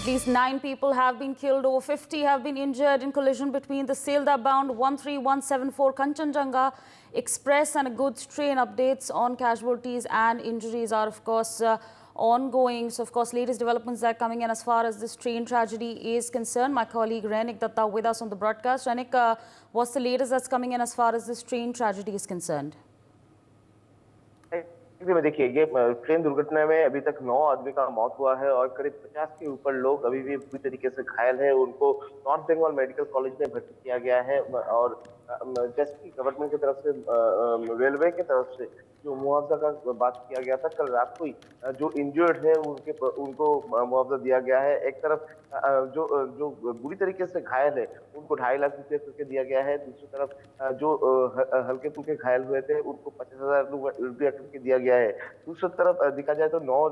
At least 9 people have been killed, over 50 have been injured in collision between the Sealdah-bound 13174 Kanchenjunga Express and a goods train. Updates on casualties and injuries are, of course, ongoing. So, of course, latest developments that are coming in as far as this train tragedy is concerned. My colleague Rainik Datta with us on the broadcast. Rainik, what's the latest that's coming in as far as this train tragedy is concerned? में देखिए, ये train दुर्घटना में अभी तक 9 आदमी का मौत हुआ है और करीब 50 के ऊपर लोग अभी भी बुरी तरीके से घायल हैं। उनको नॉर्थ बंगाल मेडिकल कॉलेज में भर्ती किया गया है और जैसे कि गवर्नमेंट की तरफ से, रेलवे की तरफ से जो मुआवजा का बात किया गया था कल रात को ही, जो इंजर्ड है उनको मुआवजा दिया गया है। एक तरफ जो जो बुरी तरीके से घायल है उनको 2.5 लाख रुपए करके दिया गया है। दूसरी तरफ जो हल्के फुल्के घायल हुए थे उनको 50,000 रुपया करके दिया गया है। दूसरी तरफ देखा जाए तो 9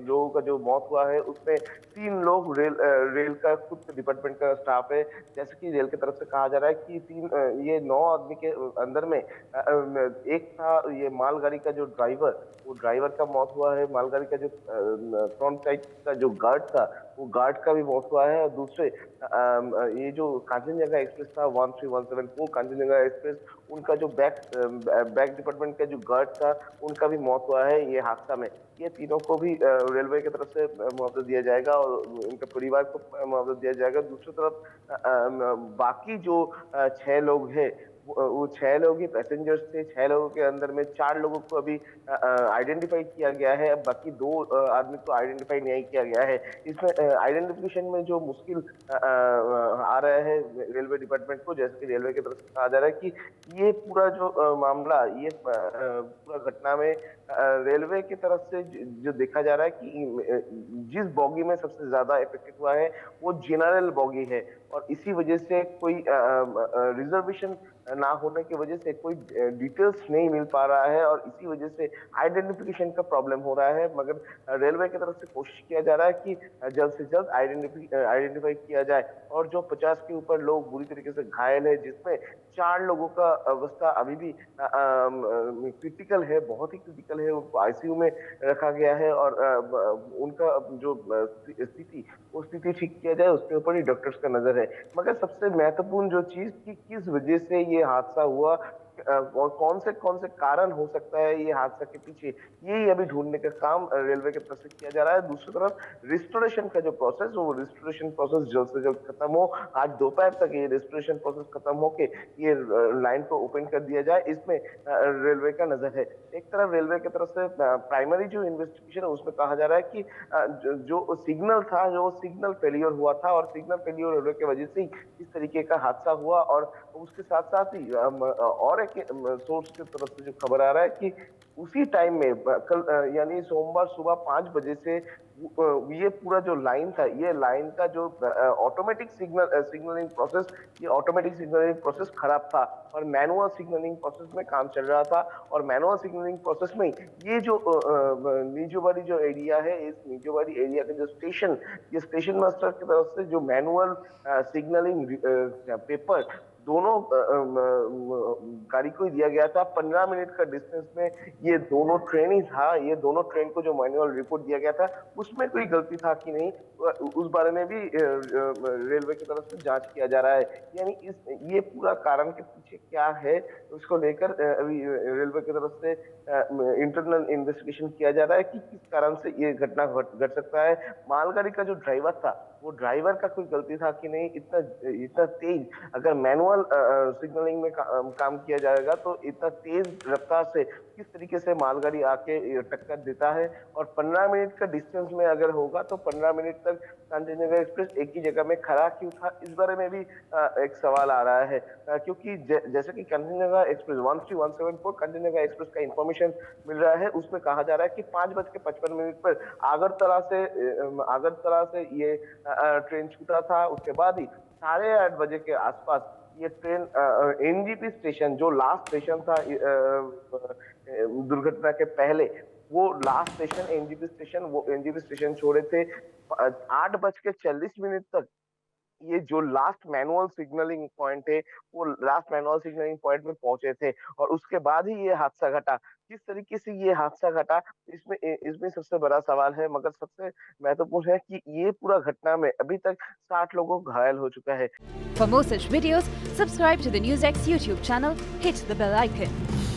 लोगों का जो मौत हुआ है उसमें 3 लोग रेल का खुद डिपार्टमेंट का स्टाफ है। जैसे कि रेल की तरफ से कहा जा रहा है कि ये 9 आदमी के अंदर में एक था ये मालगाड़ी का जो ड्राइवर, वो ड्राइवर का मौत हुआ है। मालगाड़ी का जो फ्रंट साइड का जो गार्ड था वो गार्ड का भी मौत हुआ है। और दूसरे ये जो कांचनजंगा एक्सप्रेस था 13174 कांचनजंगा एक्सप्रेस, उनका जो बैक डिपार्टमेंट का जो गार्ड था उनका भी मौत हुआ है ये हादसा में। ये तीनों को भी रेलवे की तरफ से मुआवजा दिया जाएगा और उनके परिवार को मुआवजा दिया जाएगा। दूसरी तरफ बाकी जो 6 लोग हैं वो 6 लोग ही पैसेंजर्स थे। 6 लोगों के अंदर में 4 लोगों को अभी आइडेंटिफाई किया गया है। अब बाकी 2 आदमी को आइडेंटिफाई नहीं किया गया है। इसमें आइडेंटिफिकेशन में जो मुश्किल आ रहा है रेलवे डिपार्टमेंट को, जैसे कि रेलवे की तरफ से कहा जा रहा है कि ये पूरा जो मामला, ये पूरा घटना में रेलवे की तरफ से जो देखा जा रहा है कि जिस बॉगी में सबसे ज्यादा इफेक्टेड हुआ है वो जनरल बॉगी है और इसी वजह से कोई रिजर्वेशन ना होने की वजह से कोई डिटेल्स नहीं मिल पा रहा है और इसी वजह से आइडेंटिफिकेशन का प्रॉब्लम हो रहा है। मगर रेलवे की तरफ से कोशिश किया जा रहा है कि जल्द से जल्द आइडेंटिफाई किया जाए। और जो 50 के ऊपर लोग बुरी तरीके से घायल है, जिसमें 4 लोगों का अवस्था अभी भी क्रिटिकल है, बहुत ही क्रिटिकल है। उनको आईसीयू में रखा गया है और उनका जो स्थिति, वो स्थिति ठीक किया जाए उसके ऊपर ही डॉक्टर्स का नजर है। मगर सबसे महत्वपूर्ण जो चीज कि किस वजह से ये हादसा हुआ और कौन से कारण हो सकता है ये हादसा के पीछे, यही अभी ढूंढने का काम रेलवे की तरफ से किया जा रहा है। दूसरी तरफ रिस्टोरेशन का जो प्रोसेस, वो रिस्टोरेशन प्रोसेस जल्द से जल्द खत्म हो। आज दोपहर तक ये रिस्टोरेशन प्रोसेस खत्म होके ये लाइन को ओपन कर दिया जाए, इसमें रेलवे का नजर है। एक तरफ रेलवे की तरफ से प्राइमरी जो इन्वेस्टिगेशन है उसमें कहा जा रहा है कि जो सिग्नल था, जो सिग्नल फेलियर हुआ था और सिग्नल फेलियर होने की वजह से इस तरीके का हादसा हुआ। और उसके साथ साथ ही और एक सोर्स की तरफ से जो खबर आ रहा है कि उसी टाइम में कल यानी सोमवार सुबह 5 बजे से ये पूरा जो लाइन था, ये लाइन का जो ऑटोमेटिक सिग्नलिंग प्रोसेस, ये ऑटोमेटिक सिग्नलिंग प्रोसेस खराब था और मैनुअल सिग्नलिंग प्रोसेस में काम चल रहा था। और मैनुअल सिग्नलिंग प्रोसेस में ये जो निजोवाड़ी जो एरिया है, इस निजोवाड़ी एरिया का जो स्टेशन, ये स्टेशन मास्टर की तरफ से जो मैनुअल सिग्नलिंग पेपर दोनों गाड़ी को ही दिया गया था। 15 मिनट का डिस्टेंस में ये दोनों ट्रेन ही था। ये दोनों ट्रेन को जो मैनुअल रिपोर्ट दिया गया था उसमें कोई गलती था कि नहीं, उस बारे में भी रेलवे की तरफ से जांच किया जा रहा है। यानी ये पूरा कारण के पीछे क्या है उसको लेकर अभी रेलवे की तरफ से इंटरनल इन्वेस्टिगेशन किया जा रहा है कि किस कारण से ये घटना घट सकता है। मालगाड़ी का जो ड्राइवर था, वो ड्राइवर का कोई गलती था कि नहीं, इतना तेज अगर मैनुअल सिग्नलिंग में काम किया जाएगा तो इतना तेज रफ्तार से किस तरीके से मालगाड़ी आके टक्कर देता है। और 15 मिनट का डिस्टेंस में अगर होगा तो 15 मिनट तक कांचनजंगा एक्सप्रेस एक ही जगह में खड़ा क्यों था, इस बारे में भी एक सवाल आ रहा है। क्योंकि जैसे कि कांचनजंगा एक्सप्रेस 13174 कांचनजंगा एक्सप्रेस का इंफॉर्मेशन मिल रहा है, उसमें कहा जा रहा है कि 5:55 पर आगरतला से ये ट्रेन छूटा था। उसके बाद ही 8:30 बजे के आसपास ये ट्रेन एनजीपी स्टेशन, जो लास्ट स्टेशन था दुर्घटना के पहले, वो लास्ट स्टेशन एनजीपी स्टेशन, वो एनजीपी स्टेशन छोड़े थे। 8:40 तक ये जो लास्ट मैनुअल सिग्नलिंग पॉइंट है, वो लास्ट मैनुअल सिग्नलिंग पॉइंट में पहुंचे थे और उसके बाद ही ये हादसा घटा। किस तरीके से ये हादसा घटा, इसमें सबसे बड़ा सवाल है, मगर सबसे महत्वपूर्ण है कि ये पूरा घटना में अभी तक 60 लोगों को घायल हो चुका है। For more such videos, subscribe to the NewsX YouTube channel, hit the bell icon.